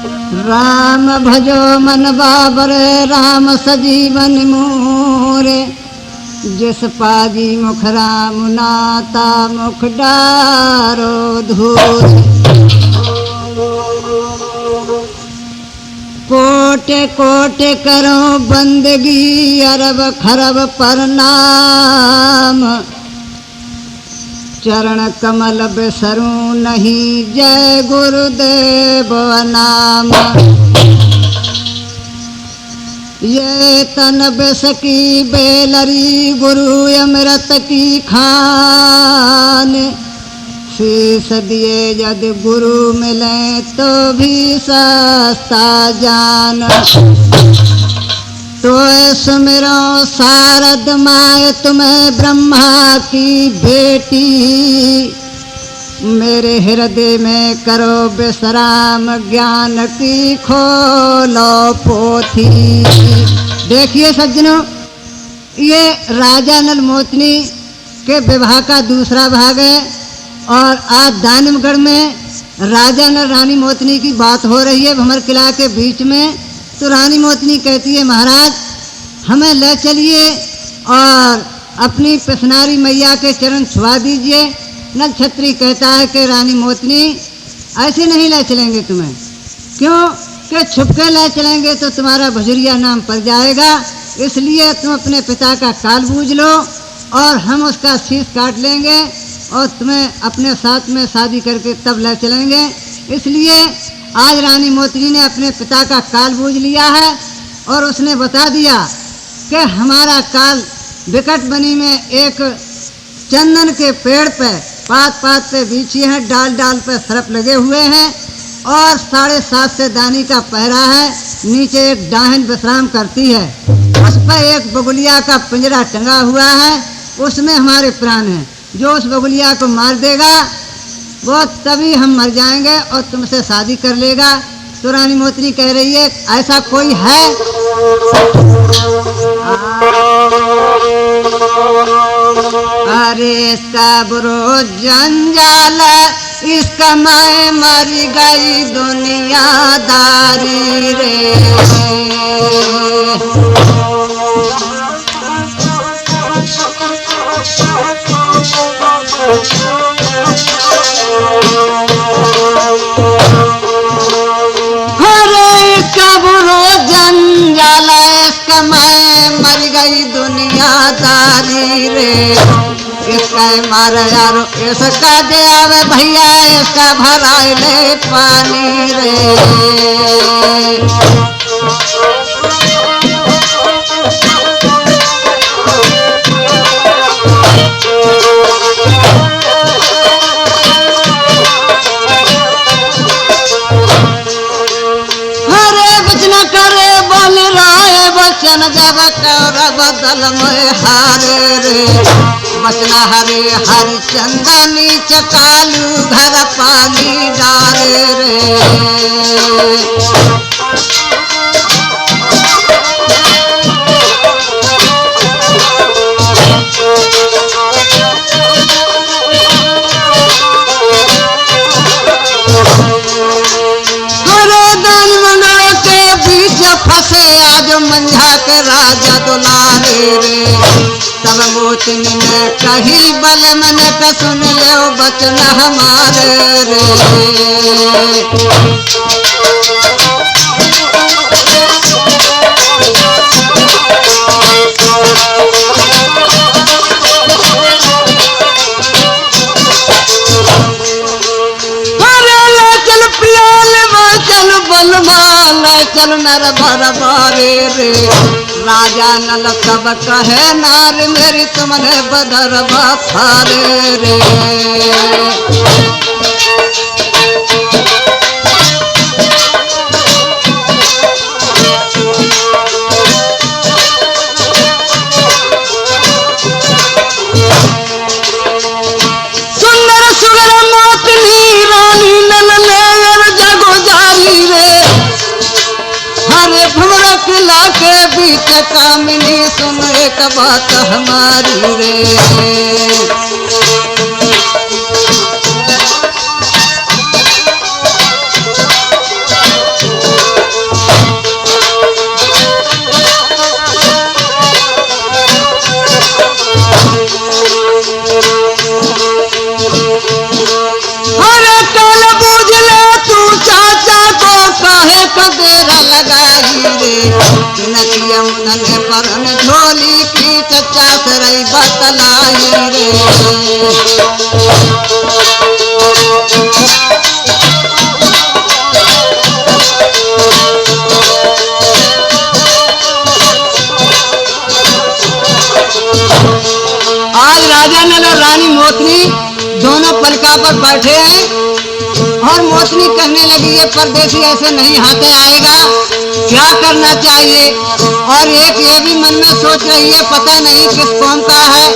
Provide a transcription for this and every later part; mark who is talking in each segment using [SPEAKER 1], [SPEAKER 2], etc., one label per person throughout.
[SPEAKER 1] राम भजो मन बाबर राम सजीवन मोरे, जिस पाजी मुख राम नाता मुख डारो धूर। कोटे कोटे करो बंदगी अरब खरब प्रणाम, चरण कमल बिसरूं नहीं जय गुरुदेव नाम। ये तन बिस की बेलरी गुरु अमृत की खान, शीस दिए यदि गुरु मिले तो भी सस्ता जान। तो सुमिरो शारद माय तुम्हें ब्रह्मा की बेटी, मेरे हृदय में करो विश्राम ज्ञान की खोलो पोथी। देखिए सज्जनों, ये राजा नल मोचनी के विवाह का दूसरा भाग है और आज दानिमगढ़ में राजा नल रानी मोचनी की बात हो रही है भंवर किला के बीच में। तो रानी मोचनी कहती है महाराज हमें ले चलिए और अपनी पिसनारी मैया के चरण छुआ दीजिए। नल छत्री कहता है कि रानी मोचनी ऐसे नहीं ले चलेंगे तुम्हें, क्यों कि छुपके ले चलेंगे तो तुम्हारा भजुरिया नाम पड़ जाएगा, इसलिए तुम अपने पिता का काल बूझ लो और हम उसका शीश काट लेंगे और तुम्हें अपने साथ में शादी करके तब ले चलेंगे। इसलिए आज रानी मोचनी ने अपने पिता का काल बूझ लिया है और उसने बता दिया कि हमारा काल विकट बनी में एक चंदन के पेड़ पे पात पात पे बीछी है, डाल डाल पे सरप लगे हुए हैं और 7.5 से दानी का पहरा है। नीचे एक डाहन विश्राम करती है, उस पर एक बगुलिया का पिंजरा टंगा हुआ है, उसमें हमारे प्राण हैं। जो उस बगुलिया को मार देगा वो तभी हम मर जाएंगे और तुमसे शादी कर लेगा। तो रानी मोचनी कह रही है ऐसा कोई है? अरे इसका बुरो जंजाल, इसका मैं मर गई दुनियादारी रे। मर गई दुनियादारी रे, इसका मारा यारो इसका दे आवे भैया, इसका भरा ले पानी रे। बचन जब कर बदल में हारे रे, बचना हरे हरिचंदा नीच कालू घर पानी डारे रे। फंसे आज मंझा के राजा दुलारे रे, तब मोचनी ने कही बल मन का सुन लो बचन हमारे रे। चल नर भर बारे रे, राजा नल सब कहे नार मेरी तुमने बदर बारे रे। सुंदर सुगर मोचनी रानी नल ले जगो जारी रे, हरे भंवर किला के बीच कामिनी सुन एक बात हमारी रे। यमुना ने परन झोली की चचा से रही बतलाई रे। आज राजा नल और रानी मोतनी दोनों पलका पर बैठे हैं और मोतनी कहने लगी ये परदेसी ऐसे नहीं हाथे आएगा, क्या करना चाहिए। और एक ये भी मन में सोच रही है पता नहीं किस कौम का है।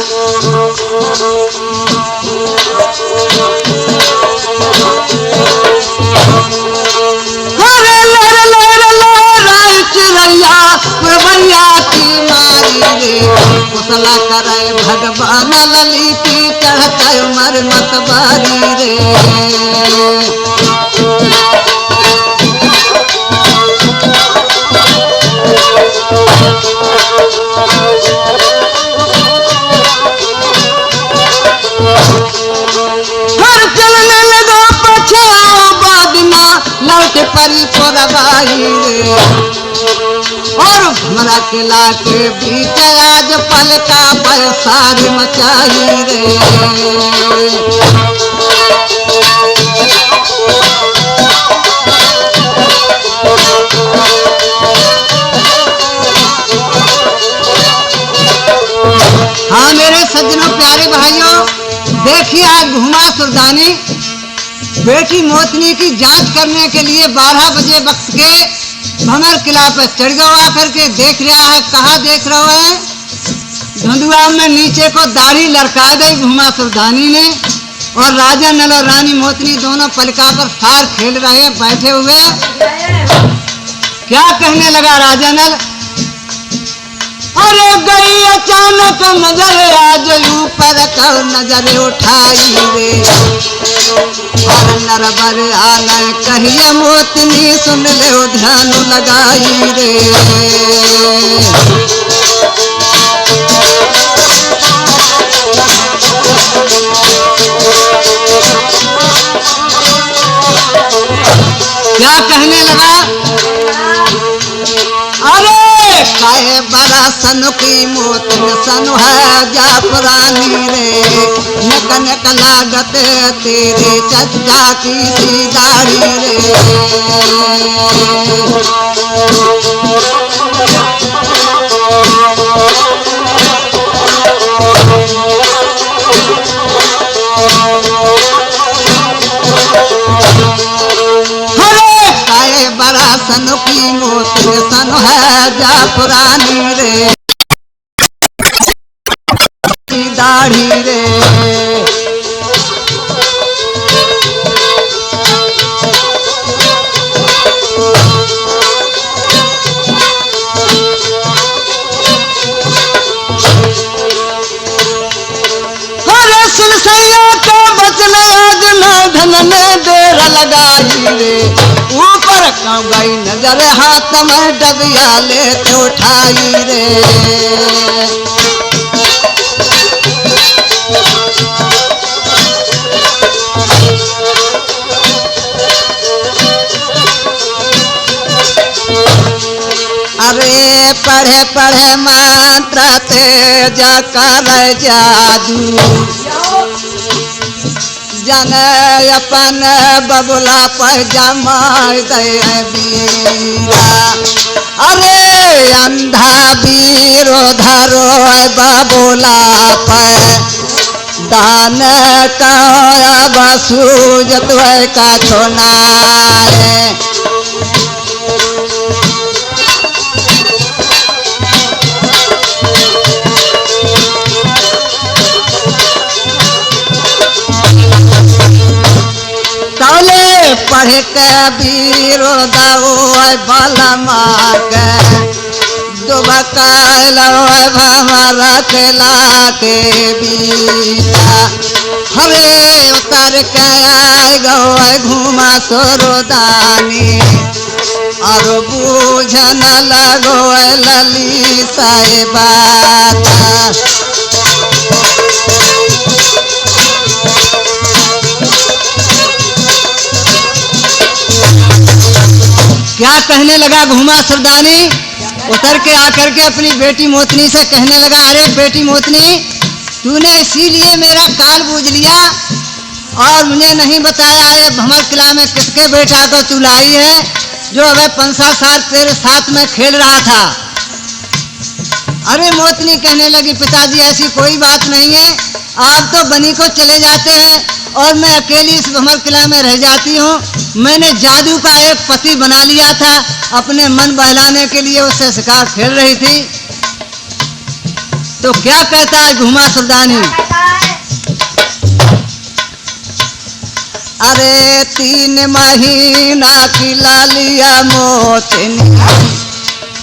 [SPEAKER 1] कुशला करे भगवान ललिती चढ़ता उमर मत बारी रे। हर चलने लगा पछाओ बाद में लौट परी पोरबाई रे। और हमरा किला के बीच आज पलका पर सारी मचाई रे। हाँ मेरे सज्जनों प्यारे भाइयों, देखिए आज घुमा सुरदानी बेटी मोतनी की जांच करने के लिए 12 बजे वक्त के भंवर किला पर चढ़ गया करके देख रहा है। कहाँ देख रहा है? धुंधुआ में नीचे को दाढ़ी लड़का दी घुमा सुरदानी ने। और राजा नल और रानी मोतनी दोनों पलका पर सार खेल रहे हैं बैठे हुए। क्या कहने लगा राजा नल? अरे गई अचानक नजर आज ऊपर कर नजर उठाई रे। और नरबर आना कहिए मोतनी सुन ले ध्यान लगाई रे। क्या कहने लगा? अरे काहे बड़ा सन की मोतन सन है जा पुरानी रे। नक नक लागत तेरे चचा की सी दाढ़ी रे। बड़ा सन की मोतन सन है जा पुरानी रे दाढ़ी रे। अरे सुनसैया तो बचल आज ना धन में देर लगाई रे। ऊपर कब गई नजर हाथ में डबिया लेते उठाई रे। अरे पढ़े पढ़े मंत्र तेज कर जादू जने अपन बबुला पर जमाई दे बीरा। अरे अंधा बीरो धरो बबुला पर दान का बसूजत का छोना है। पढ़ के बीरो दो बलमा के दुबकल भमरा केला के बीरा। हरे उतर के आए गो घुमा सुरदानी और बूझन लगो लली साहिबात। क्या कहने लगा घुमा सुरदानी? उतर के आकर के अपनी बेटी मोतनी से कहने लगा, अरे बेटी मोतनी, तूने इसीलिए मेरा काल बूझ लिया और मुझे नहीं बताया ये भंवर किला में किसके बेटा को तू लाई है जो अबे 5-7 साल तेरे साथ में खेल रहा था। अरे मोतनी कहने लगी, पिताजी ऐसी कोई बात नहीं है, आप तो बनी को चले जाते हैं और मैं अकेली इस भंवर किला में रह जाती हूँ। मैंने जादू का एक पति बना लिया था, अपने मन बहलाने के लिए उससे शिकार खेल रही थी। तो क्या कहता है घुमासुरदानी, अरे 3 महीना की लालिया मोतनी,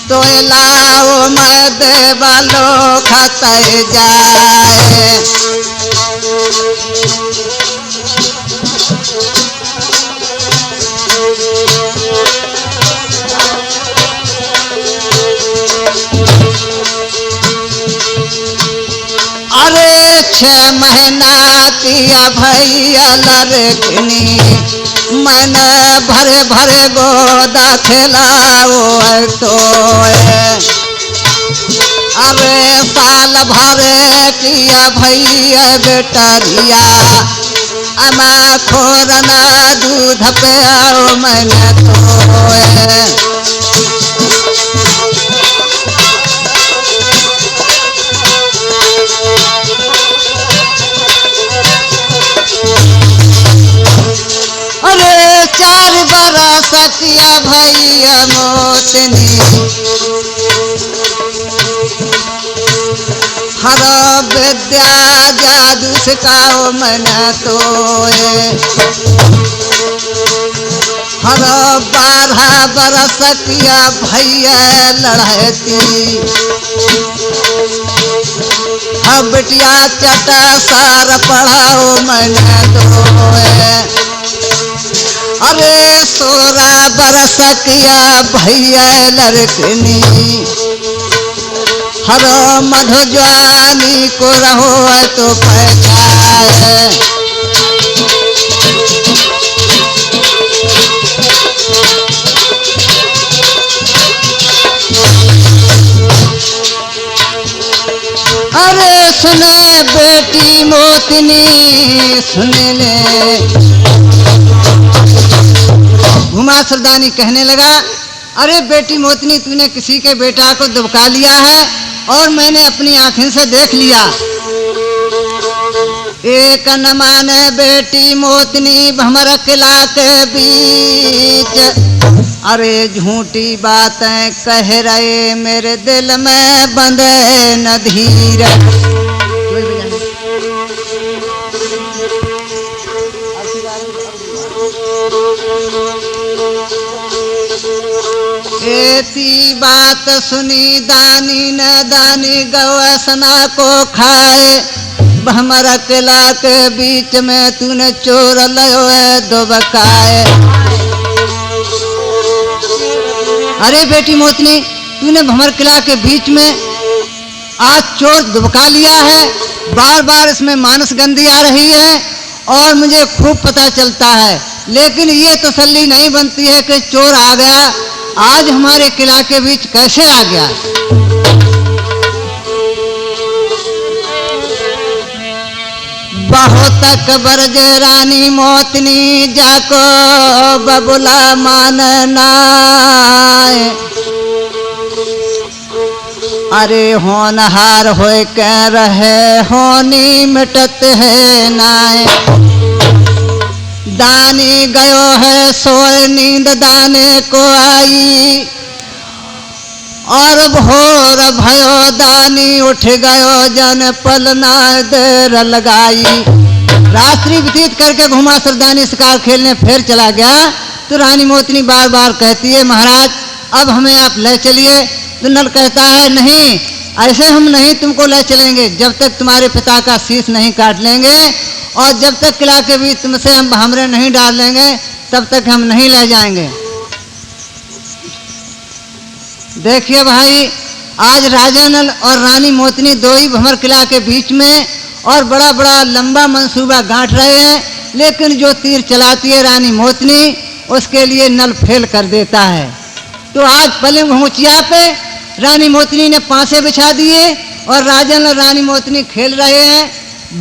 [SPEAKER 1] तो लाओ मैं देवालो खाते जाए। अरे 6 महीना किया भैया लड़कनी, मैंने भरे भरे गोदा खिलाओ तो। अरे साल भरे किया भैया बेटरिया, अमा खोरना दूध पे आओ मैंने तो। अरे 4 बरस किया भैया मोतनी, हर विद्या जादू सिखाओ मैंने तो। हर 12 बरस किया भैया लड़ती, अब बिटिया चटा सार पढ़ाओ मैंने तो। अरे 16 बरस किया भैया लड़कनी, हर मधु जवानी को रहो तो पैदा। अरे सुने बेटी मोतनी, सुने ले। घुमासुरदानी कहने लगा, अरे बेटी मोतनी, तूने किसी के बेटा को दुबका लिया है और मैंने अपनी आंखें से देख लिया। एक न माने बेटी मोतनी भंवर किला के बीच, अरे झूठी बातें कह रहे मेरे दिल में बंधे न धीर। ऐसी बात सुनी दानी न दानी गवसना को खाए, भंवर किला के बीच में तूने चोर लयो है दुबकाए। अरे बेटी मोतनी, तूने भंवर किला के बीच में आज चोर दुबका लिया है। बार बार इसमें मानस गंदी आ रही है और मुझे खूब पता चलता है, लेकिन ये तसल्ली नहीं बनती है कि चोर आ गया, आज हमारे किला के बीच कैसे आ गया। बहुत बरज रानी मोतनी, जाको बबुला मानना। अरे होनहार होए के रहे, होनी मिटत है नाय। दानी गयो है सोए, नींद दाने को आई, और भोर भयो दानी उठ गयो, जन पलना देर लगाई। रात्रि व्यतीत करके घुमासुरदानी शिकार खेलने फिर चला गया तो रानी मोतनी बार बार कहती है, महाराज अब हमें आप ले चलिए। तो नल कहता है, नहीं, ऐसे हम नहीं तुमको ले चलेंगे जब तक तुम्हारे पिता का शीश नहीं काट लेंगे, और जब तक किला के बीच तुमसे हम भामरे नहीं डाल लेंगे तब तक हम नहीं ले जाएंगे। देखिए भाई, आज राजा नल और रानी मोतनी दो ही भंवर किला के बीच में और बड़ा बड़ा लंबा मंसूबा गांठ रहे हैं, लेकिन जो तीर चलाती है रानी मोतनी उसके लिए नल फेल कर देता है। तो आज पलंग घुंचिया पे रानी मोतनी ने पांसे बिछा दिए और राजन और रानी मोतनी खेल रहे हैं।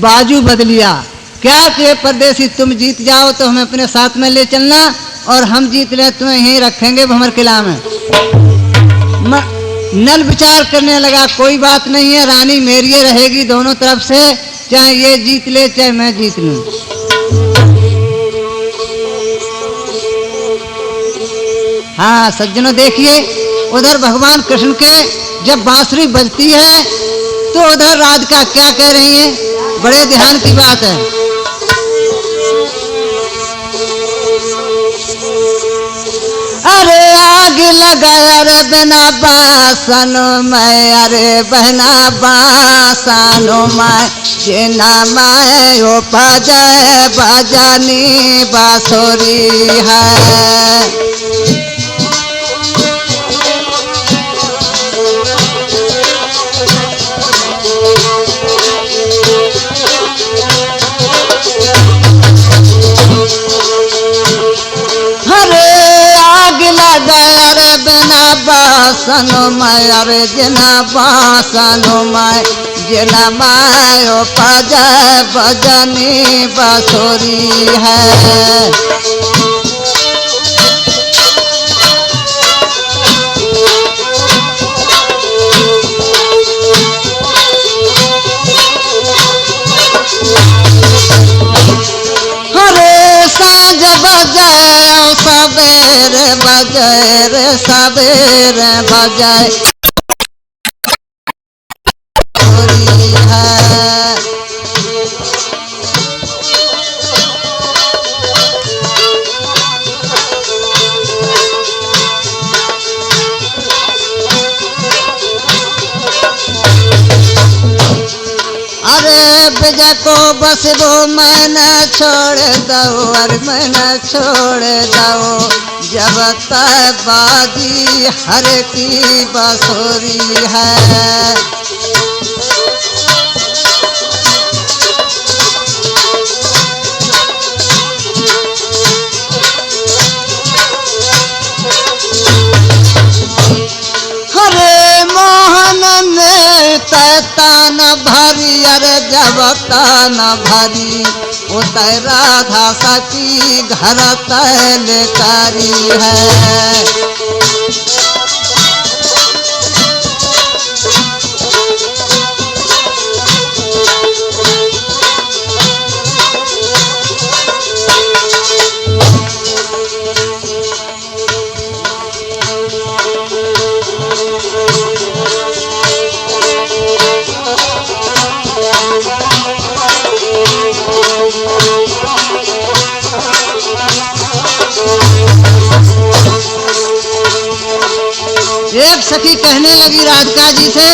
[SPEAKER 1] बाजू बदलिया क्या कि परदेसी तुम जीत जाओ तो हमें अपने साथ में ले चलना और हम जीत ले तुम्हें यहीं रखेंगे भंवर किला में। नल विचार करने लगा कोई बात नहीं है, रानी मेरी रहेगी दोनों तरफ से, चाहे ये जीत ले चाहे मैं जीत लूं। हाँ सज्जनों देखिए, उधर भगवान कृष्ण के जब बांसुरी बजती है तो उधर राधिका क्या कह रही है, बड़े ध्यान की बात है। अरे आग लगा रे बिना बासनों में, अरे बहना बासनों में जेना माए ओ बजाए बजानी बांसुरी है। अरे बिना बासनों में, अरे जना बासनों में जना मायो बजाए बजानी बांसुरी है। साँझ बजाए सवेरे बजाए रे सवेरे बजाए है। अरे विजय को बस वो मैंने छोड़ दो, अरे मैंने छोड़ दो, जब तक बाजी हर की बांसुरी है। तान भरी अरे जब तान भरी उतर राधा सखी घर तैलकारी है। एक सखी कहने लगी राधिका जी से,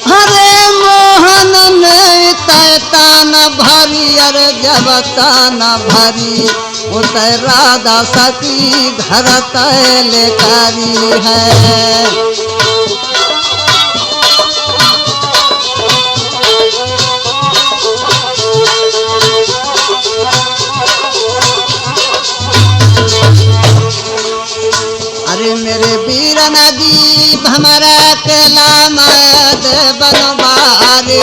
[SPEAKER 1] हरे मोहन में तैतान भरी अरे जब तान भरी उतर राधा सखी घर तैलकारी है। अरे मेरे वीर नदी भमरा केला मद बनवारे,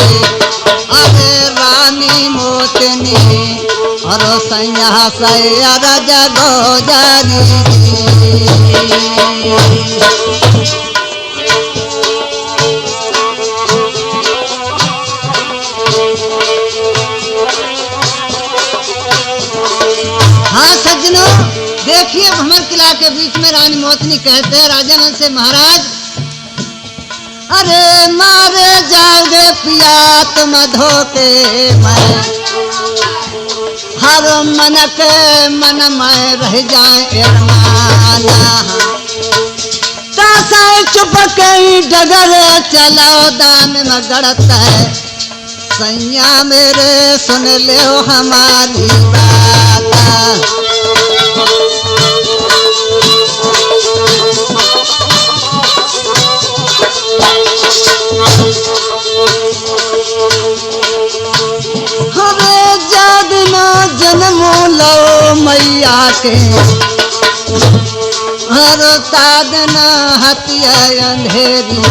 [SPEAKER 1] अरे रानी मोतनी और सैया सैया जगो जारी। हाँ सज्जनों देखिए, भंवर किला के बीच में रानी मोतनी कहते हैं राजा नल से, महाराज अरे मारे जाओगे पिया तुम धोखे मैं, हर मन के मन में रह जाए अरमाना। तासा चुप के डगर चलो दान में गड़त है, सैया मेरे सुन ले हमारी बात। के हर तादन हतिया अंधेरी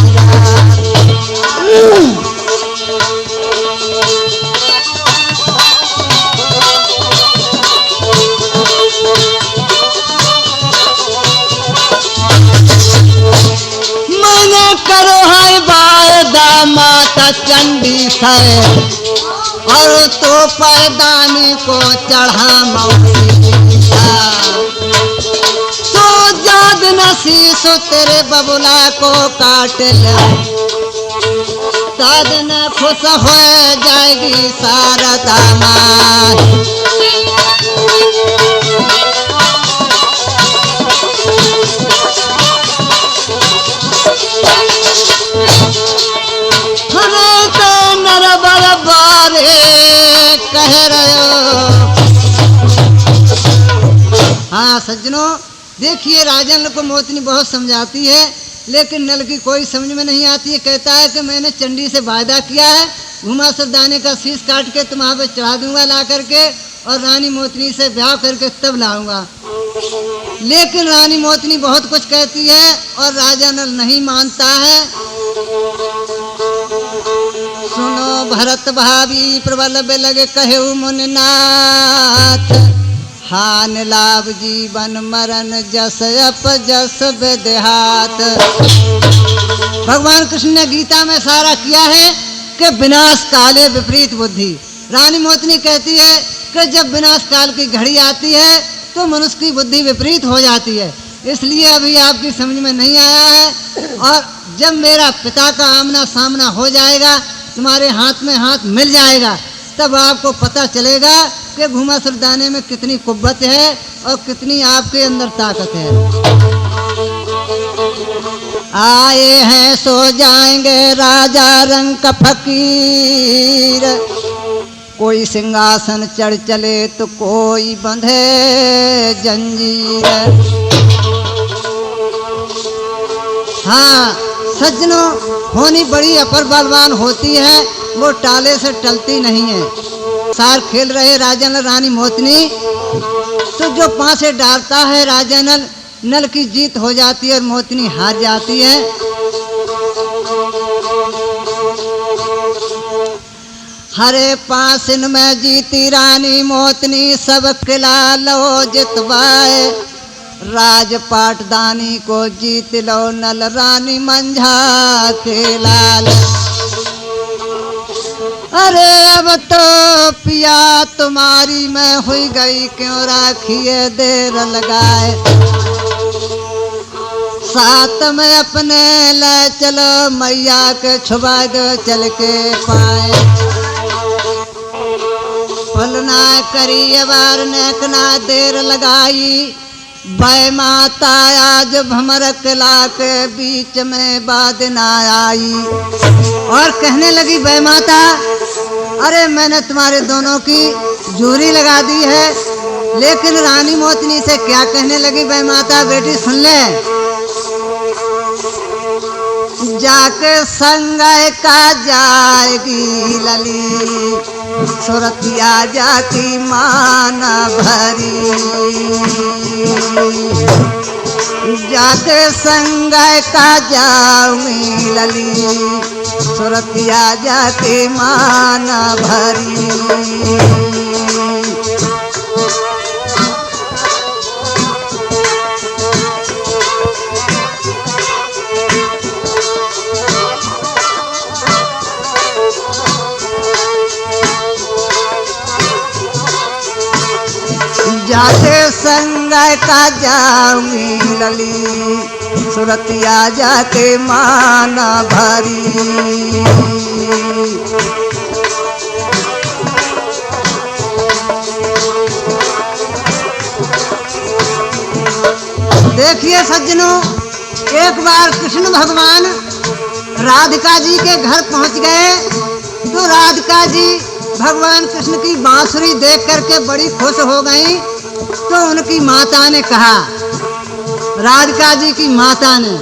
[SPEAKER 1] मैंने करो है वायदा माता चंडी से और तो पैदानी को चढ़ा मौसीसा तो जाद नसीसो तेरे बबुला को काट ले ताद न खुश हो जाएगी शारदा माँ कह रहे हो। हाँ सज्जनों, देखिए राजन को मोतनी बहुत समझाती है लेकिन नल की कोई समझ में नहीं आती है। कहता है कि मैंने चंडी से वायदा किया है घुमासुर दाने का शीश काट के तुम्हारे पे चढ़ा दूंगा ला करके और रानी मोतनी से ब्याह करके तब लाऊंगा। लेकिन रानी मोतनी बहुत कुछ कहती है और राजा नल नहीं मानता है। सुनो भरत भाभी प्रबल लगे कहे मुनिनाथ हान लाभ जीवन मरण जस अप जस देहात। भगवान कृष्ण ने गीता में सारा किया है कि विनाश काले विपरीत बुद्धि। रानी मोतनी कहती है कि जब विनाश काल की घड़ी आती है तो मनुष्य की बुद्धि विपरीत हो जाती है, इसलिए अभी आपकी समझ में नहीं आया है। और जब मेरा पिता का आमना सामना हो जाएगा, तुम्हारे हाथ में हाथ मिल जाएगा, तब आपको पता चलेगा कि घुमासुर दाने में कितनी कुव्वत है और कितनी आपके अंदर ताकत है। आए हैं सो जाएंगे राजा रंग का फकीर, कोई सिंहासन चढ़ चले तो कोई बंधे जंजीर। हाँ सज्जनों, होनी बड़ी अपर बलवान होती है, वो टाले से टलती नहीं है। सार खेल रहे राजा नल रानी मोतनी, तो जो पांसे डालता है राजा नल, नल की जीत हो जाती है और मोतनी हार जाती है। हरे पासिन में जीती रानी मोतनी, सब किला लो जितवाए, राजपाटदानी को जीत लो नल रानी मंझा के लाल। अरे अब तो पिया तुम्हारी मैं हुई गई, क्यों राखिए देर लगाए, साथ में अपने ले चलो मैया के छुपा दो चल के पाए। पलना करी बार नेकना देर लगाई, वै माता आज भमर किला के बीच में बाद ना आई। और कहने लगी वै माता, अरे मैंने तुम्हारे दोनों की जोरी लगा दी है। लेकिन रानी मोतनी से क्या कहने लगी वै माता, बेटी सुन ले, जाके संग का जाएगी लली, सुरतिया जाती माना भरी, जाके संग का जाऊंगी लली, सुरतिया जाती माना भरी। जाके संग का जाऊंगी लली, सुरतिया जाके माना भरी। देखिए सज्जनों, एक बार कृष्ण भगवान राधिका जी के घर पहुंच गए, तो राधिका जी भगवान कृष्ण की बांसुरी देख करके बड़ी खुश हो गई। तो उनकी माता ने कहा, राधिका जी की माता ने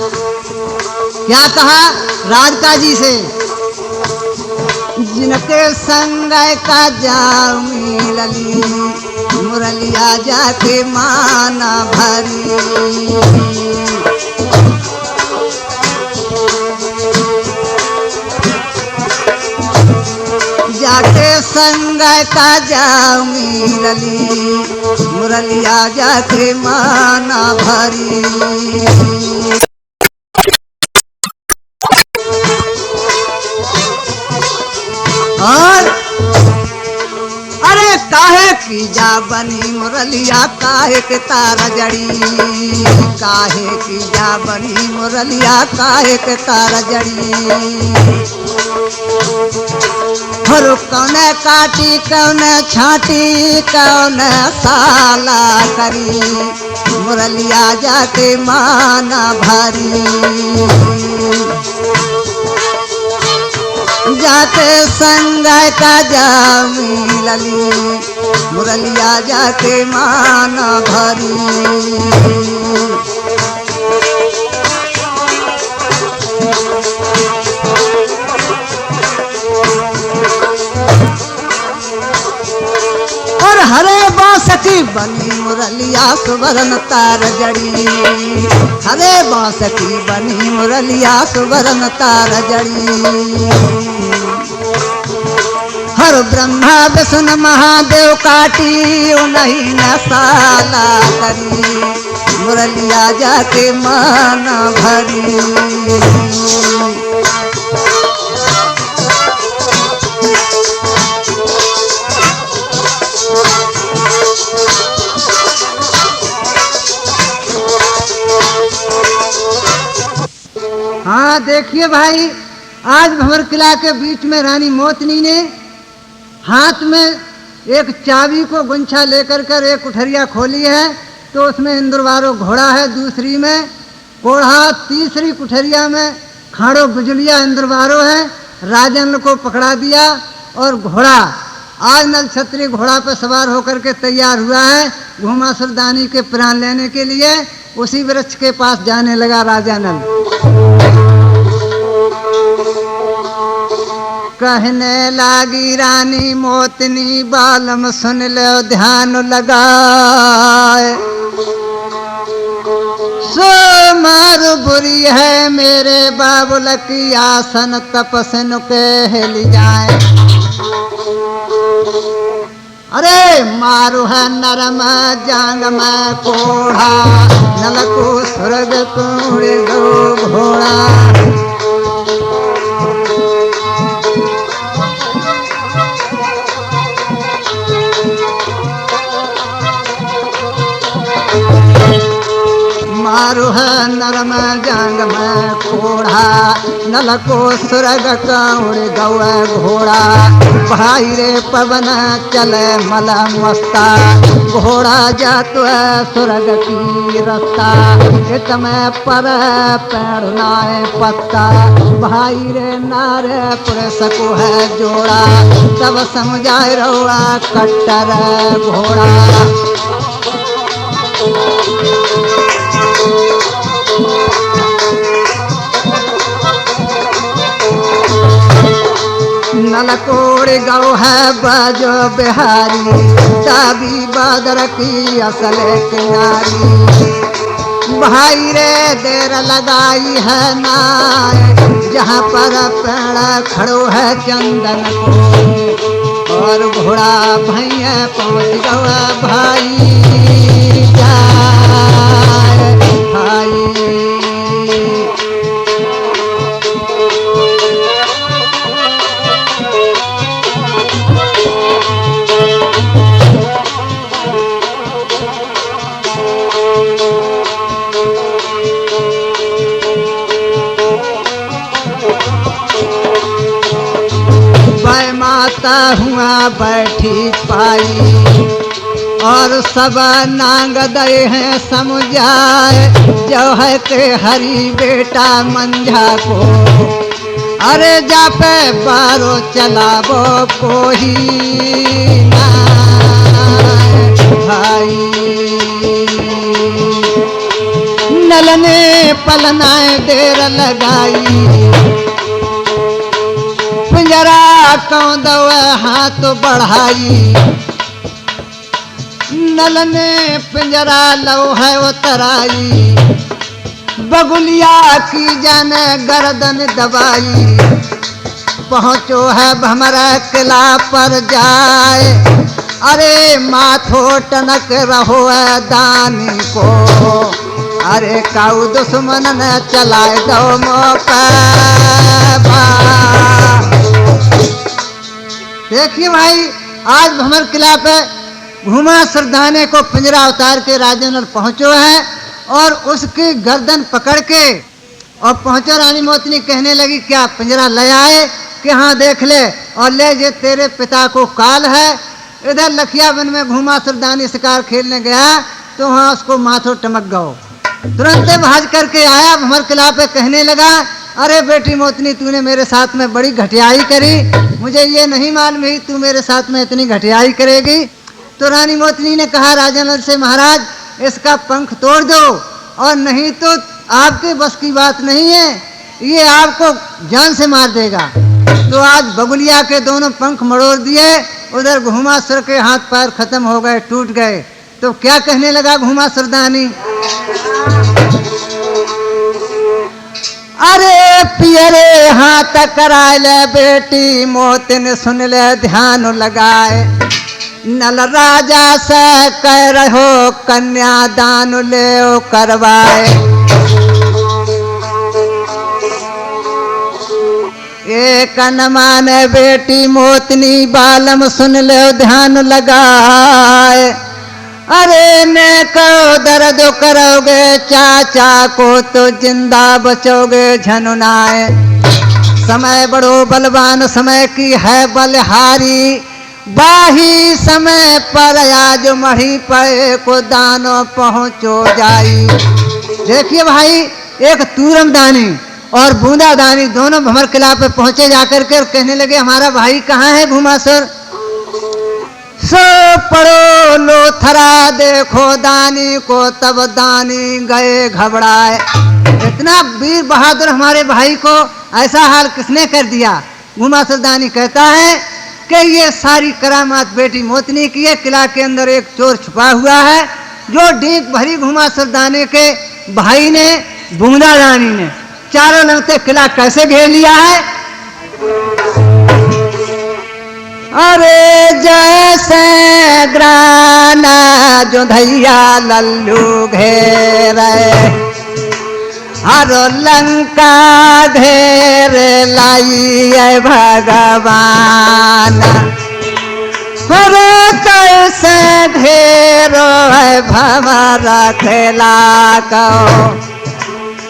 [SPEAKER 1] क्या कहा राधिका जी से, जिनके संग का जाऊंगी लली, मुरलिया जाके माना भरी। जाके संग का जाऊ मिलली, मुरलिया जाके माना भरी। और अरे काहे की जा बनी मुरलिया, काहे के तारा जड़ी, काहे की जा बनी मुरलिया, काहे के तारा जड़ी। हर कौन काटी कौन छाटी कौन साला करी, मुरलिया जाके माना भारी। जाके संग का जा मिलली, मुरलिया जाके माना भरी। और हरे बांस की बनी मुरलिया सुवर्ण तार जड़ी, हरे बांस की बनी मुरलिया सुवर्ण तार जड़ी। हर ब्रह्मा विष्णु महादेव काटी नहीं न साला करी, मुरलिया जाके माना भरी। हाँ देखिए भाई, आज भंवर किला के बीच में रानी मोतनी ने हाथ में एक चाबी को गुंछा लेकर कर एक कुठरिया खोली है, तो उसमें इंद्रवारो घोड़ा है, दूसरी में कोढ़ा, तीसरी कुठरिया में खाड़ो बिजलिया इंद्रवारो है। राजन को पकड़ा दिया और घोड़ा आज नल छत्री घोड़ा पर सवार होकर के तैयार हुआ है घुमासुर दानी के प्राण लेने के लिए। उसी वृक्ष के पास जाने लगा राजा नल। कहने लागी रानी मोतनी, बालम सुन लो ध्यान लगाए, सो मारू बुरी है मेरे बाबुल की आसन, तपसन के हिल जाए। अरे मारू है नरम जांग में कोढ़ा, नल को स्वर्ग कोड़े गो घोड़ा। मारू है नरम जांग में कोढ़ा, नल को सुरग कौड़ गौए घोड़ा। भाई रे पवन चले मल मस्ता, घोड़ा जातो है सुरग की रस्ता। इत में पर पैर नाए पत्ता, भाई रे नारे पुरुष को है जोड़ा। तब समझाए रहुआ कट्टर घोड़ा। नलकोड़ गौ है बाजो बिहारी, दाबी बादर की असल किनारी। भाई रे देर लगाई है नाय, जहाँ पर पेड़ खड़ो है चंदन को। और घोड़ा भैया पहुँच गया भाई जाए भाई। माता हुआ बैठी पाई, और सब नांग दे हैं समझाए। जो है के हरी बेटा मंझा को, अरे जा पे बारो चलाबो कोई ना भाई। नल ने पलनाए देर लगाई, पिंजरा कौंदव हाथ बढ़ाई। नल ने पिंजरा लो है उतराई, बगुलिया की जाने गर्दन दबाई। पहुँचो है भमरा किला पर जाए, अरे माथो टनक रहो है दानी को, अरे काऊ दुश्मन ने चलाए दो मौका। देखिए भाई, आज भमर किला पे घुमासुर दाने को पिंजरा उतार के राजा नल पहुंचो है और उसकी गर्दन पकड़ के और पहुंचो। रानी मोतनी कहने लगी क्या पिंजरा ले आए कि हाँ देख ले, और ले जे तेरे पिता को काल है। इधर लखिया वन में घुमासुर दानी शिकार खेलने गया तो वहाँ उसको माथो टमक गयो। तुरंत भाज करके आया भमर किला पे, कहने लगा अरे बेटी मोतनी तूने मेरे साथ में बड़ी घटियाई करी, मुझे ये नहीं मालूम ही तू मेरे साथ में इतनी घटियाई करेगी। तो रानी मोतनी ने कहा राजा नल से महाराज इसका पंख तोड़ दो, और नहीं तो आपके बस की बात नहीं है, ये आपको जान से मार देगा। तो आज बगुलिया के दोनों पंख मरोड़ दिए, उधर घुमासुर के हाथ पैर खत्म हो गए, टूट गए। तो क्या कहने लगा घुमासुर दानी, अरे पियरे हाथ कराए ले बेटी मोतिन, सुन ले ध्यान लगाए। नल राजा से कह रहो कन्या दान ले करवाए। एक न माने बेटी मोतनी बालम, सुन ले ध्यान लगाए। अरे मैं करो दर्द करोगे चाचा को तो जिंदा बचोगे झनुनाए। समय बड़ो बलवान समय की है बलहारी, बाही समय पर आज मढ़ी पे को दानो पहुँचो जाई। देखिए भाई, एक तूरम दानी और बूंदा दानी दोनों भमर किला पे पहुंचे जाकर के और कहने लगे हमारा भाई कहाँ है घुमासुर। सो पड़ो लोथरा देखो दानी को, तब दानी गए घबराए। इतना वीर बहादुर हमारे भाई को ऐसा हाल किसने कर दिया। घुमासुर दानी कहता है कि ये सारी करामात बेटी मोतनी की है। किला के अंदर एक चोर छुपा हुआ है जो डीक भरी घुमासुर दाने के भाई ने बूंदा दानी ने चारों लगते किला कैसे घेर लिया है। अरे जैसे ग्राना जो धैया लल्लू घेरे, हरो लंका घेर लाई भगवान। अरे कैसे घेरो है भमरा खेला को,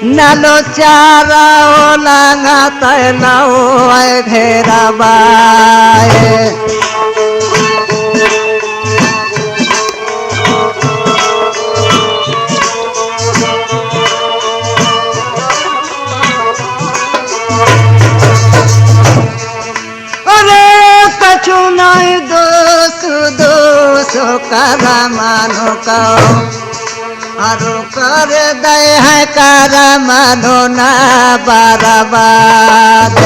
[SPEAKER 1] नलो चारा लंगा तलो घेरा बाए। अरे कछु नहीं दोष कर मानो को, अरु कर दे है कर मनो न बर्बाद।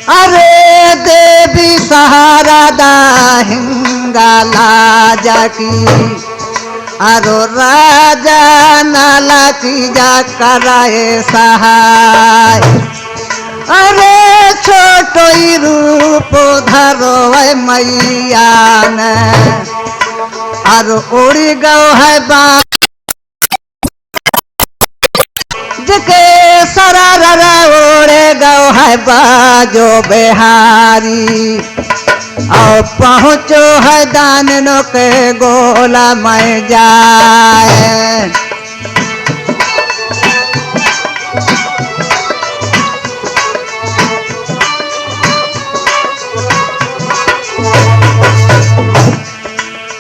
[SPEAKER 1] अरे देवी सहारा दाहिंगा लाजा की, अरो राजा नाला की जा कराए सहाय। अरे छोटो रूप धरो है मैया ने, और उड़ी गो है बा जके सरारा उड़े गो है बाजो बिहारी। और पहुँचो है दाननो के गोला में जाए।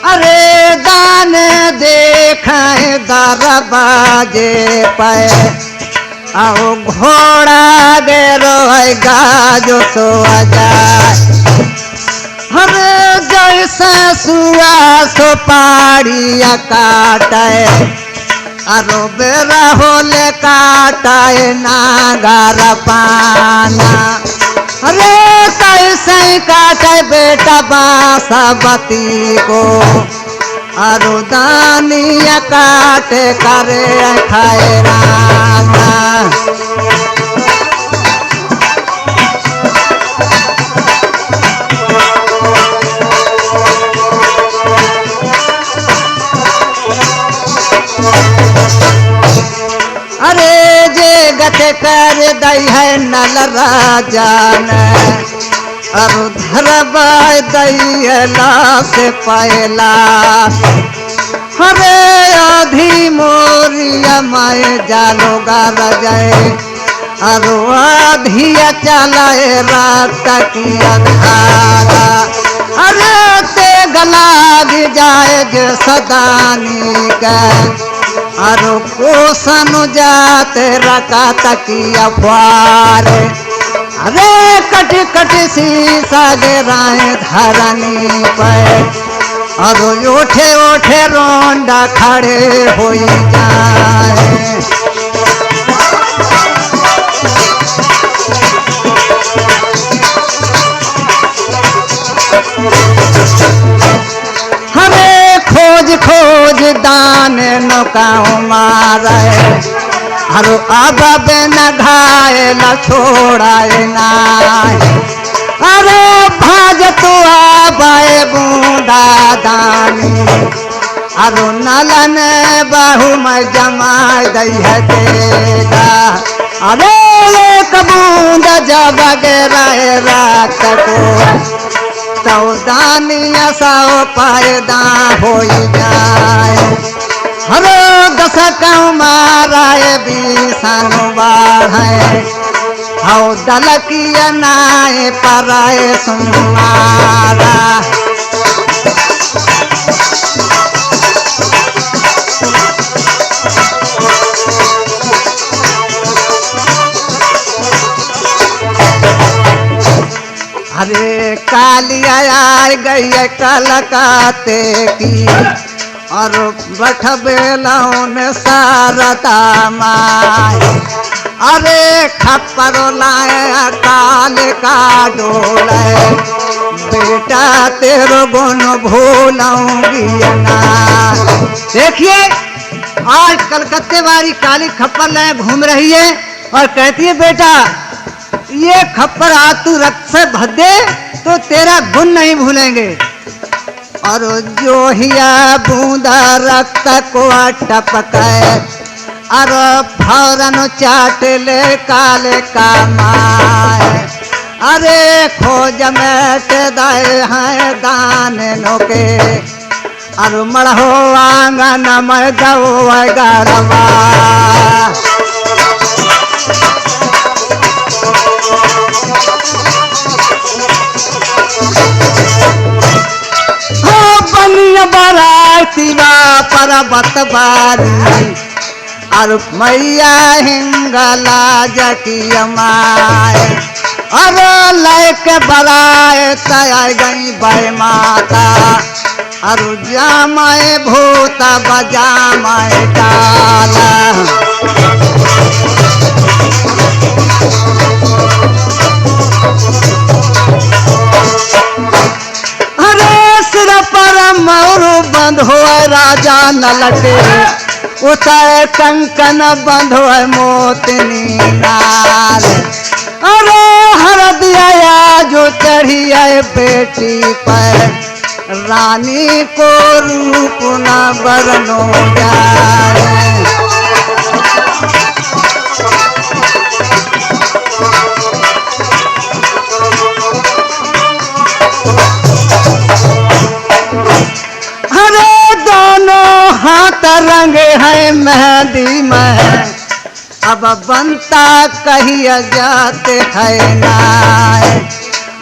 [SPEAKER 1] अरे दान देखा दरवाजे पे, आओ घोड़ा गेरो है गाजो सो जाए। हरे जैसे सुआ सो पाड़िया काटे, अरो बेरा होले काटे नागर पाना। अरे कैसे काटे बेटा बांसबती को, अरुदानिया काटे करे खाए राजा। अरे जे गते कर दई है नल राजान, अरु धरबाई दई लाश पहला। हरे आधी मोरिया माए जालो गार जाए, अरु आधी चलाए रात की अधारा। अरे ते गलाग जाए जो सदानी का, अरु कोसन जाते रका तकिया फारे। अरे कट कट शीशा गिराए धरनी पे, अरु ओठे ओठे रोंडा खड़े हो जाए। हमें खोज खोज दाने नौकाओं मारे, हरो आबा बेन घायल छोड़ाए ना। अरे भाज तो आबाए बूंदा दानी, अरु नलन बाहू में जमा दई है देगा। अरे एक बूंद जब गिराए रात को, तो दानिया साओ पायदा हो जाए। हरो दशकऊ माराए बीसन बाढ़े, हौ दलकिया नाए पराए सुमारा। अरे कालिया आ गई कलकाते की, और बठबेलौन सारदा माए। अरे खप्पर लाए काल का डोले, बेटा तेरो गुण भूलूंगी ना। देखिए आज कलकत्ते वाली काली खप्पर लाए घूम रही है और कहती है बेटा ये खप्पर आज तू रक्त से भर दे तो तेरा गुण नहीं भूलेंगे। और जो हिया बूंदा रक्त को टपकाए, और फौरन चाट ले काले का माए। अरे खोज में दाए हैं दाने नोके, और मढ़ो आंगन में दो गरबा। बरातीवा परबत बारी, और मैया हिंगला जकी माए। और लैके बराए तय गई बे माता, और जामाए भूत बजामाए डाला। मोरू बंध हो राजा न लटे, उतर कंकन बंध हो मोतनी नार। अरे हर दिया जो चढ़ी है बेटी पर, रानी को रूप न बरनो जाए। हाथ रंगे है मेहंदी में, अब बनता कहिया जाते है नाय।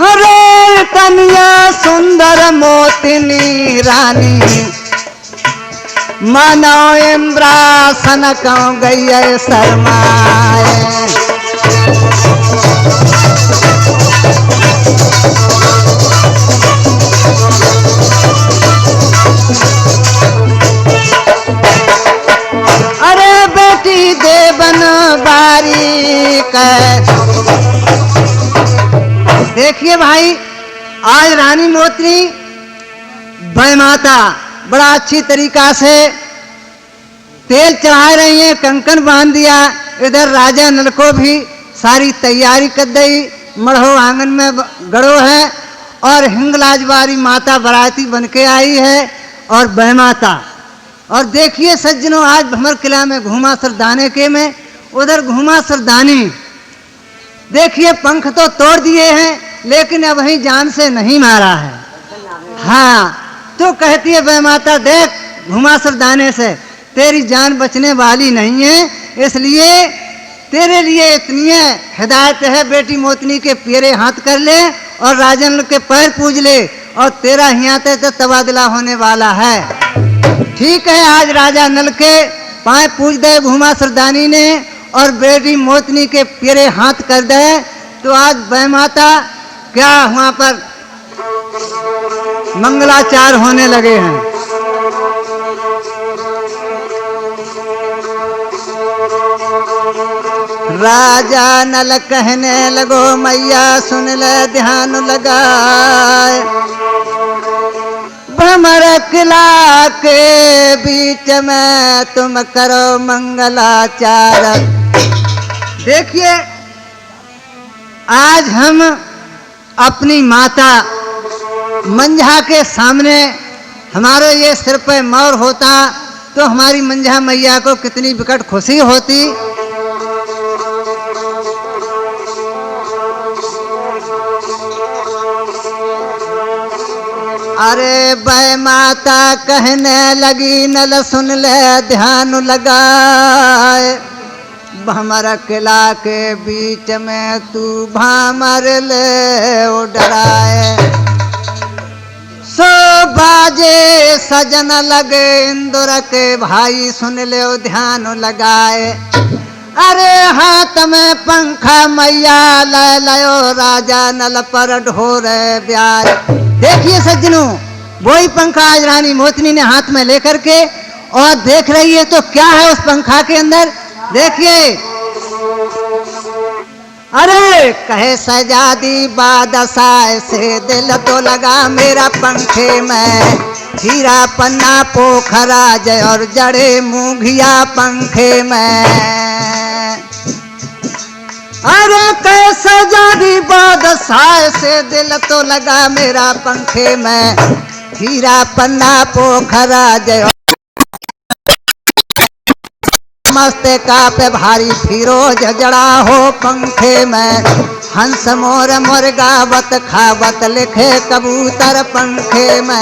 [SPEAKER 1] अरे कन्या सुंदर मोतिनी रानी, मानो इम्रासन कौ गई है शर्माए। देवन बारी देखिए भाई, आज रानी मोतनी वह माता बड़ा अच्छी तरीका से तेल चढ़ा रही है, कंकन बांध दिया। इधर राजा नल को भी सारी तैयारी कर दी, मढ़ो आंगन में गड़ो है और हिंगलाजवारी माता बराती बन के आई है और वह माता। और देखिए सज्जनों, आज भमर किला में घूमा सरदाने के में, उधर घूमा सरदानी। देखिए पंख तो तोड़ दिए हैं लेकिन अब ही जान से नहीं मारा है। हाँ, तो कहती है वह माता, देख घुमा सरदाने से तेरी जान बचने वाली नहीं है, इसलिए तेरे लिए इतनी हिदायत है, बेटी मोतनी के पेरे हाथ कर ले और राजन के पैर पूज ले और तेरा यहाँ तो तबादला होने वाला है। ठीक है, आज राजा नल के पांव पूज दे घुमा सरदानी ने और बेटी मोतनी के पेरे हाथ कर दे, तो आज वह माता क्या वहां पर मंगलाचार होने लगे हैं। राजा नल कहने लगो, मैया सुन ले ध्यान लगाए, भमर किला के बीच में तुम करो मंगलाचार। देखिए, आज हम अपनी माता मंझा के सामने, हमारे ये सिर पे मोर होता तो हमारी मंझा मैया को कितनी विकट खुशी होती। अरे वह माता कहने लगी, नल सुन ले ध्यान लगाए, भमर किला के बीच में तू भामर ले डराए, सो बाजे सजन लगे इंदुर के भाई, सुन ले ध्यान लगाए। अरे हाथ में पंखा मैया ले लयो, राजा नल पर ढोरे ब्याज। देखिए सज्जनों, वही पंखा आज रानी मोतनी ने हाथ में लेकर के और देख रही है, तो क्या है उस पंखा के अंदर। देखिए, अरे कहे सजादी बादशाह से दिल तो लगा मेरा पंखे में, हीरा पन्ना पोखरा जय और जड़े मूंगिया पंखे में। अरे कहे सजादी बादशाह से दिल तो लगा मेरा पंखे में, हीरा पन्ना पोखरा जय मस्ते का पे भारी फिरोज जड़ा हो पंखे में, हंस मोर मोर गावत खावत लिखे कबूतर पंखे में।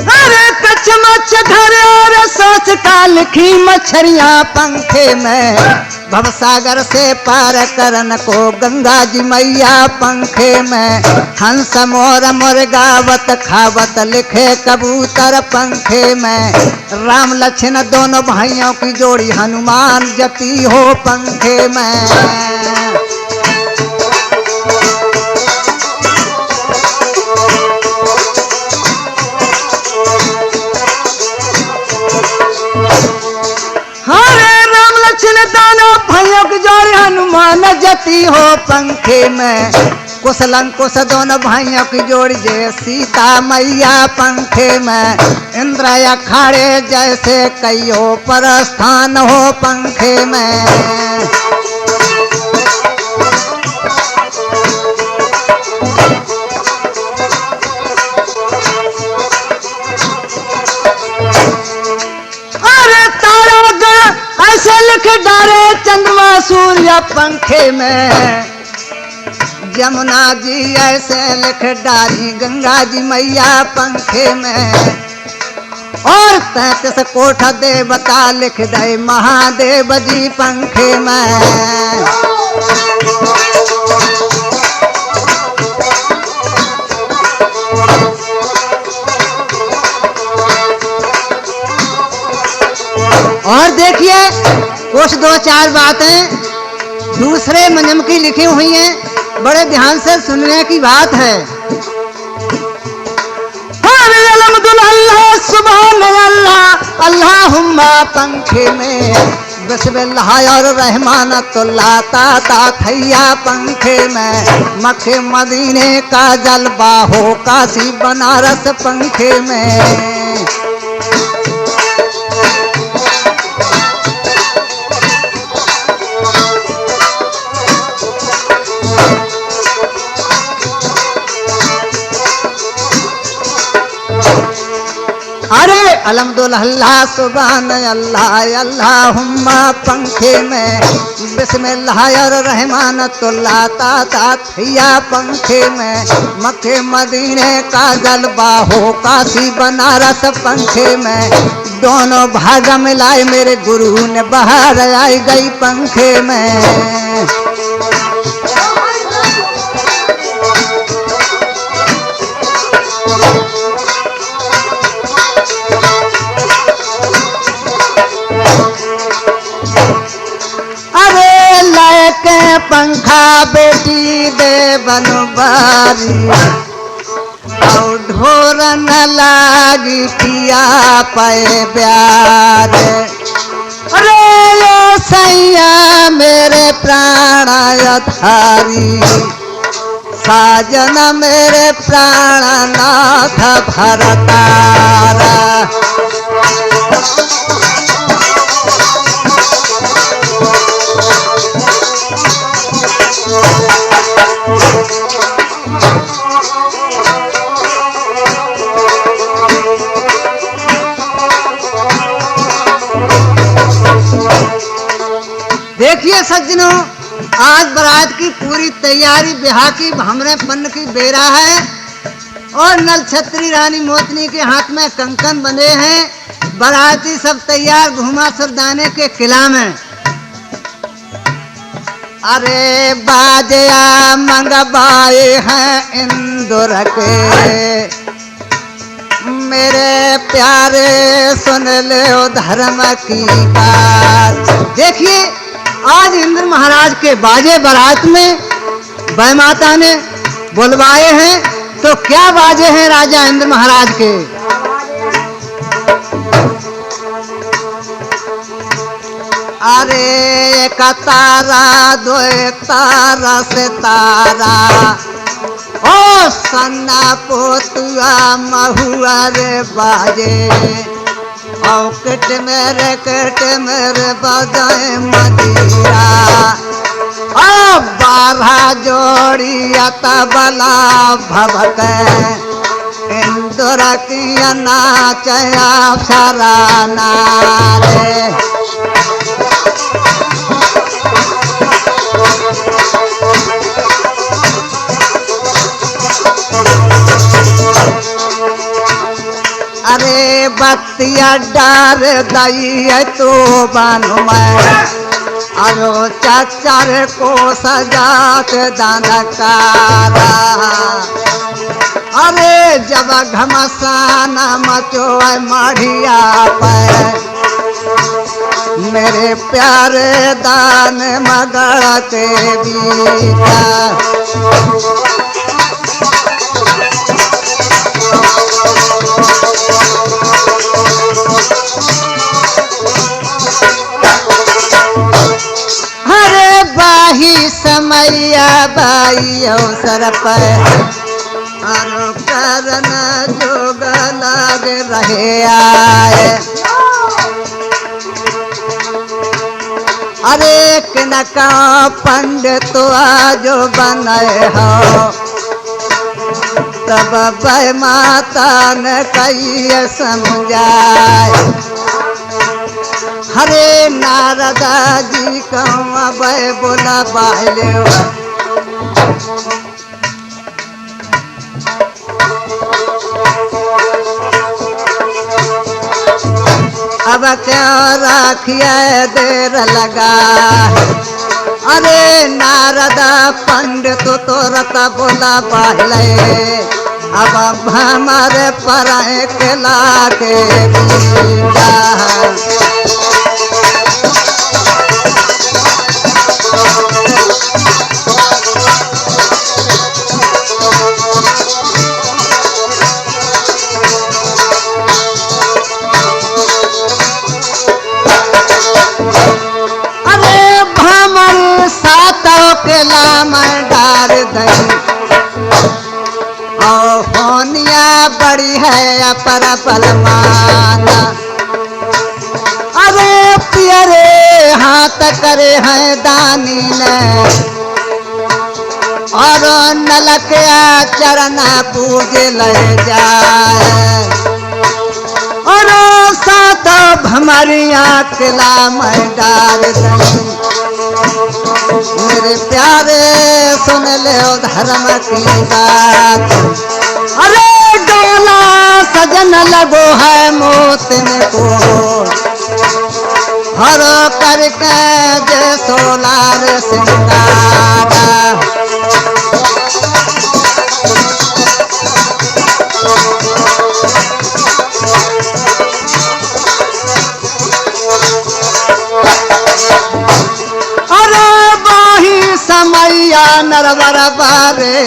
[SPEAKER 1] अरे कचमच धरे और सोच का लिखी मछरियां पंखे में, भवसागर से पार करन को गंगा जी मैया पंखे में, हंस मोर मोर गावत खावत लिखे कबूतर पंखे में, राम लक्ष्मण दोनों भाइयों की जोड़ी हनुमान जती हो पंखे में। दोनों भाइयों की जोड़ी हनुमान जती हो पंखे में, कुशलंकुश दोनों भाइयों की जोड़ी जय सीता मैया पंखे में, इंद्र अखाड़े जैसे कईयों पर स्थान हो पंखे में। ऐसे लिख डारे चंद्रमा सूर्य पंखे में, यमुना जी ऐसे लिख डारी गंगा जी मैया पंखे में, और 33 कोठ देवता लिख दे महादेव जी पंखे में। और देखिए कुछ 2-4 बातें दूसरे मंजम की लिखी हुई हैं, बड़े ध्यान से सुनने की बात है। हरे अलहम्दुलिल्लाह सुभान अल्लाह अल्लाहुम्मा पंखे में बिस्मिल्लाह और रहमानतुल्लाह ताता थैया पंखे में मक्के मदीने का जलवा हो काशी बनारस पंखे में। अरे अलहम्दुलिल्लाह सुभान अल्लाह अल्लाहुम्मा पंखे में बिस्मिल्लाह और रहमानतुल्लाह ताता थैया पंखे में मक्के मदीने का जलवा हो काशी बनारस पंखे में। दोनों भाग मिलाए मेरे गुरु ने बाहर आई गई पंखे में। के पंखा बेटी दे बनबारी और ढोर न लागी पिया पे प्यार। अरे यो सैया मेरे प्राणाधारी साजन मेरे प्राणनाथ भरतारा। देखिए सज्जनों, आज बारात की पूरी तैयारी ब्याह की हमरे पन्न की बेरा है और नल छत्री रानी मोतनी के हाथ में कंकन बंधे हैं। बाराती सब तैयार घुमा सरदाने के किला में। अरे बाजया मंगवाए हैं इंदौर के मेरे प्यारे सुन ले धर्म की बात। देखिए आज इंद्र महाराज के बाजे बारात में वह माता ने बुलवाए हैं। तो क्या बाजे हैं राजा इंद्र महाराज के? अरे एक तारा दो तारा से तारा ओ सन्ना पोतुआ महुआ रे बाजे और कट मेरे बजाए मदीरा ओ बारह जोड़ी तबला भवक इंदौर की नाचया सराना रे। अरे बत्तिया डार दई तो बानु मैं अरो चाचर को सजात दानकारा। अरे जब घमसान मचो मढ़िया पर मेरे प्यारे दान मगड़ के बीता। अरे बाही समैया बाई अवसर पर अरो करन जोग लाग रहे आए। अरे किनका पंडित आज बनाए हो तब वह माता ने कही समझाए। हरे नारदा जी कहूँ वह बोला बाले अब क्यों राखिए देर लगा। अरे नारदा पंडित तो रता बोला बाले अब हमारे पर केला के बलमाना। अरे पियरे हाथ करे हैं दानी ने और नलक चरण पूज ले जाए और सात भमरिया किला में डाल दई। मेरे प्यारे सुन ले धर्म की बात। अरे डोला सजन लगो है मोतन को हर करके जे सोलार सिंगारा। अरे बाही समैया नरवर बारे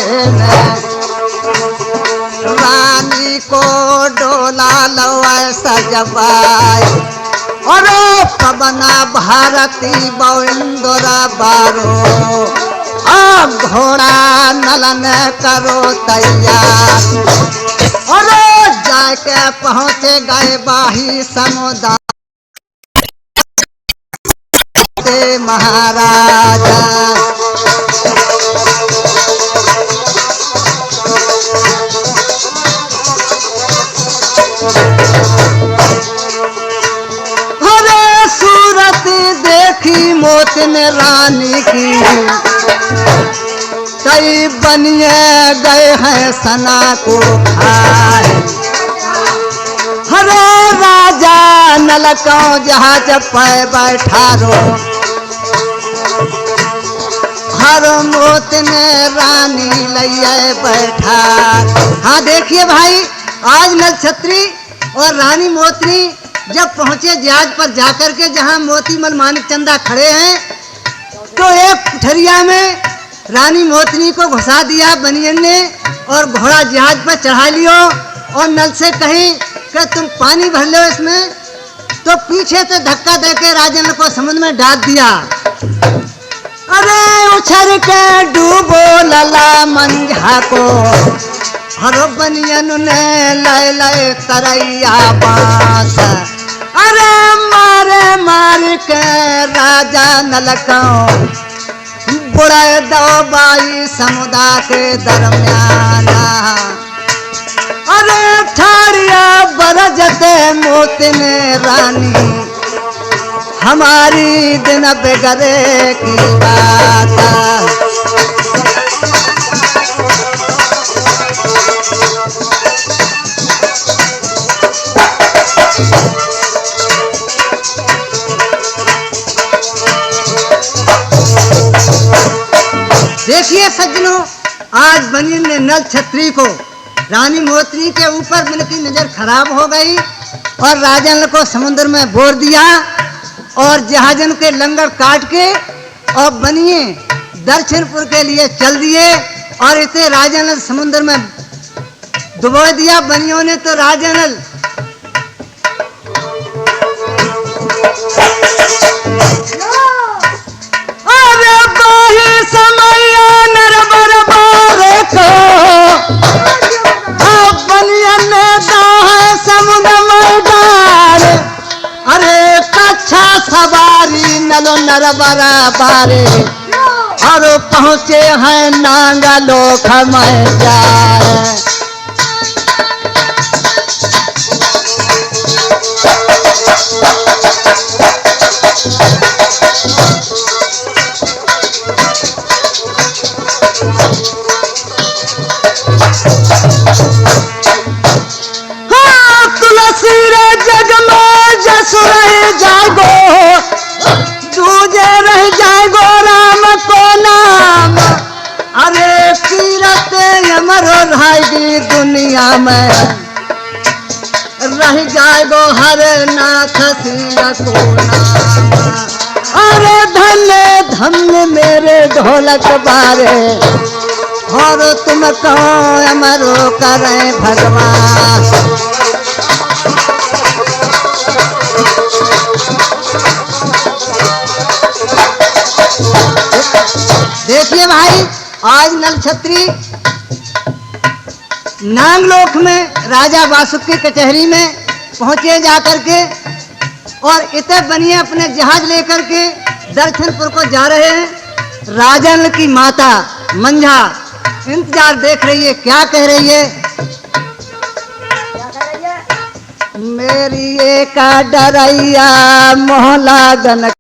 [SPEAKER 1] रानी को डोला लवाए सजवाए और पवना भारती बौंदरा बारो घोड़ा नलन करो तैयार और जाके पहुँचे गए बाही समुदाय महाराजा। अरे सूरत देखी मोतिन रानी की कई बनिए गए हैं सना को खाए। हरे राजा नलकों जहाज पे बैठा रो हर मोतिन रानी लइए बैठा। हाँ देखिए भाई, आज नलछत्री और रानी मोतनी जब पहुंचे जहाज पर जाकर के जहां मोतीमल मानिक चंदा खड़े हैं तो एक कुठरिया में रानी मोतनी को घुसा दिया बनियन ने और घोड़ा जहाज पर चढ़ा लियो और नल से कही कि तुम पानी भर लो इसमें, तो पीछे से धक्का देके राजन को समुद्र में डाल दिया। अरे उछल के डूबो लला मंझा को हरो बनियन ने लय लय तरैया बांस। अरे मारे मार के राजा नलकों बुढ़े दो बाई समुदाय के दरमियान। अरे ठाड़िया बरजते मोतिन रानी हमारी दिन बेगरे की बात। देखिए सज्जनों, आज बनियन ने नल छत्री को रानी मोतनी के ऊपर उनकी नजर खराब हो गई और राजन को समुद्र में बोर दिया और जहाजन के लंगर काट के और बनिए दर्शनपुर के लिए चल दिए और इसे राजन समुद्र में डुबो दिया बनियों ने। तो राजन सवारी नलो नरबरा बारे और पहुँचे हैं नांगा लोक में जाए। हाँ तुलसी रे जग में जसु रह जागो दूजे रह जाएगो राम को नाम। अरे कीरत अमर रहेगी दुनिया में रह जाएगो हर नाथ सिया को नाम। अरे धन्य धन्य मेरे ढोलक बारे और तुमको अमरो करे भगवान। देखिए भाई, आज नलछत्री नागलोक में राजा वासुक की कचहरी में पहुंचे जाकर के, और इतने बनिए अपने जहाज लेकर के दर्शनपुर को जा रहे हैं। राजन की माता मंझा इंतजार देख रही है, क्या कह रही है? मेरी एक डरैया मोहला गन